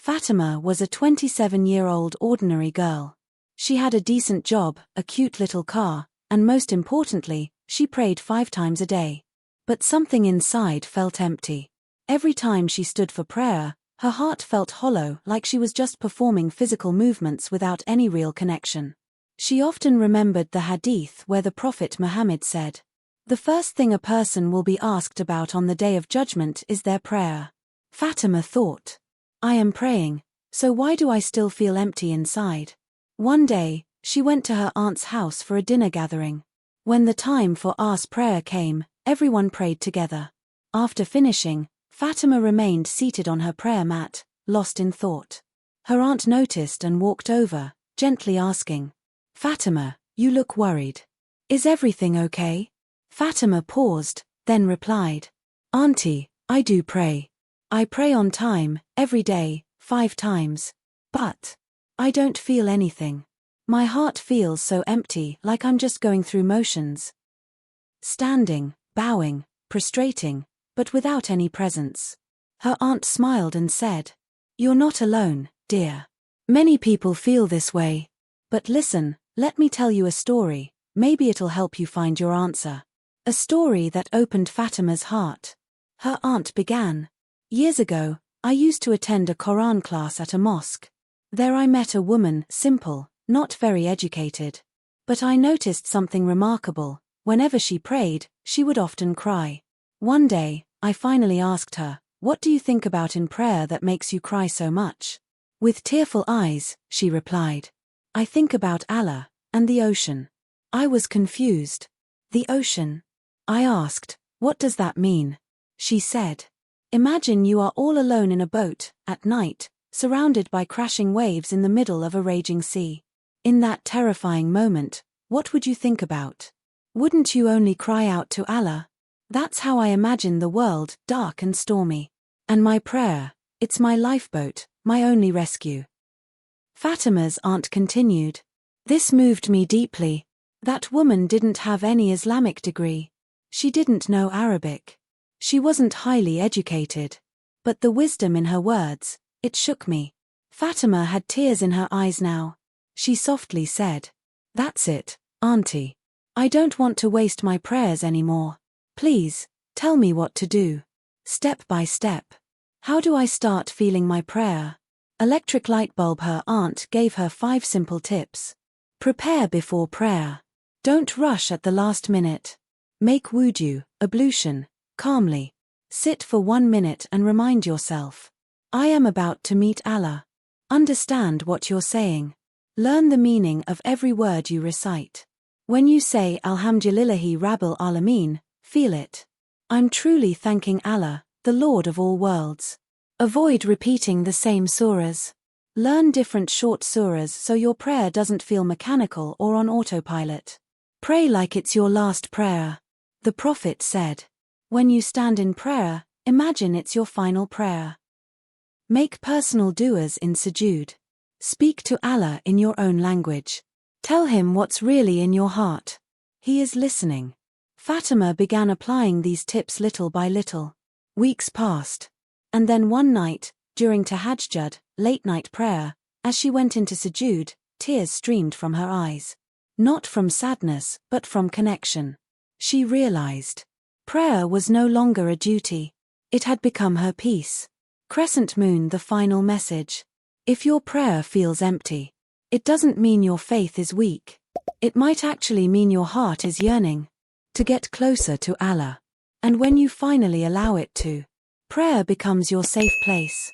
Fatima was a 27-year-old ordinary girl. She had a decent job, a cute little car, and most importantly, she prayed 5 times a day. But something inside felt empty. Every time she stood for prayer, her heart felt hollow, like she was just performing physical movements without any real connection. She often remembered the hadith where the Prophet Muhammad said, "The first thing a person will be asked about on the Day of Judgment is their prayer." Fatima thought, "I am praying, so why do I still feel empty inside?" One day, she went to her aunt's house for a dinner gathering. When the time for Asr prayer came, everyone prayed together. After finishing, Fatima remained seated on her prayer mat, lost in thought. Her aunt noticed and walked over, gently asking, "Fatima, you look worried. Is everything okay?" Fatima paused, then replied, "Auntie, I do pray. I pray on time, every day, 5 times. But I don't feel anything. My heart feels so empty, like I'm just going through motions. Standing, bowing, prostrating, but without any presence." Her aunt smiled and said, "You're not alone, dear. Many people feel this way. But listen, let me tell you a story, maybe it'll help you find your answer." A story that opened Fatima's heart. Her aunt began, "Years ago, I used to attend a Quran class at a mosque. There I met a woman, simple, not very educated. But I noticed something remarkable. Whenever she prayed, she would often cry. One day, I finally asked her, 'What do you think about in prayer that makes you cry so much?' With tearful eyes, she replied, 'I think about Allah and the ocean.' I was confused. 'The ocean?' I asked, 'What does that mean?' She said, 'Imagine you are all alone in a boat, at night, surrounded by crashing waves in the middle of a raging sea. In that terrifying moment, what would you think about? Wouldn't you only cry out to Allah? That's how I imagine the world, dark and stormy. And my prayer, it's my lifeboat, my only rescue." Fatima's aunt continued, "This moved me deeply. That woman didn't have any Islamic degree. She didn't know Arabic. She wasn't highly educated. But the wisdom in her words, it shook me." Fatima had tears in her eyes now. She softly said, "That's it, Auntie. I don't want to waste my prayers anymore. Please, tell me what to do. Step by step. How do I start feeling my prayer?" Electric light bulb. Her aunt gave her 5 simple tips. Prepare before prayer. Don't rush at the last minute. Make wudu, ablution, calmly. Sit for 1 minute and remind yourself, "I am about to meet Allah." Understand what you're saying. Learn the meaning of every word you recite. When you say Alhamdulillahi Rabbil Alameen, feel it. I'm truly thanking Allah, the Lord of all worlds. Avoid repeating the same surahs. Learn different short surahs so your prayer doesn't feel mechanical or on autopilot. Pray like it's your last prayer. The Prophet said, "When you stand in prayer, imagine it's your final prayer." Make personal du'as in sujood. Speak to Allah in your own language. Tell him what's really in your heart. He is listening. Fatima began applying these tips little by little. Weeks passed. And then one night, during tahajjud, late-night prayer, as she went into sujood, tears streamed from her eyes. Not from sadness, but from connection. She realized. Prayer was no longer a duty. It had become her peace. Crescent moon. The final message. If your prayer feels empty, it doesn't mean your faith is weak. It might actually mean your heart is yearning to get closer to Allah. And when you finally allow it to, prayer becomes your safe place.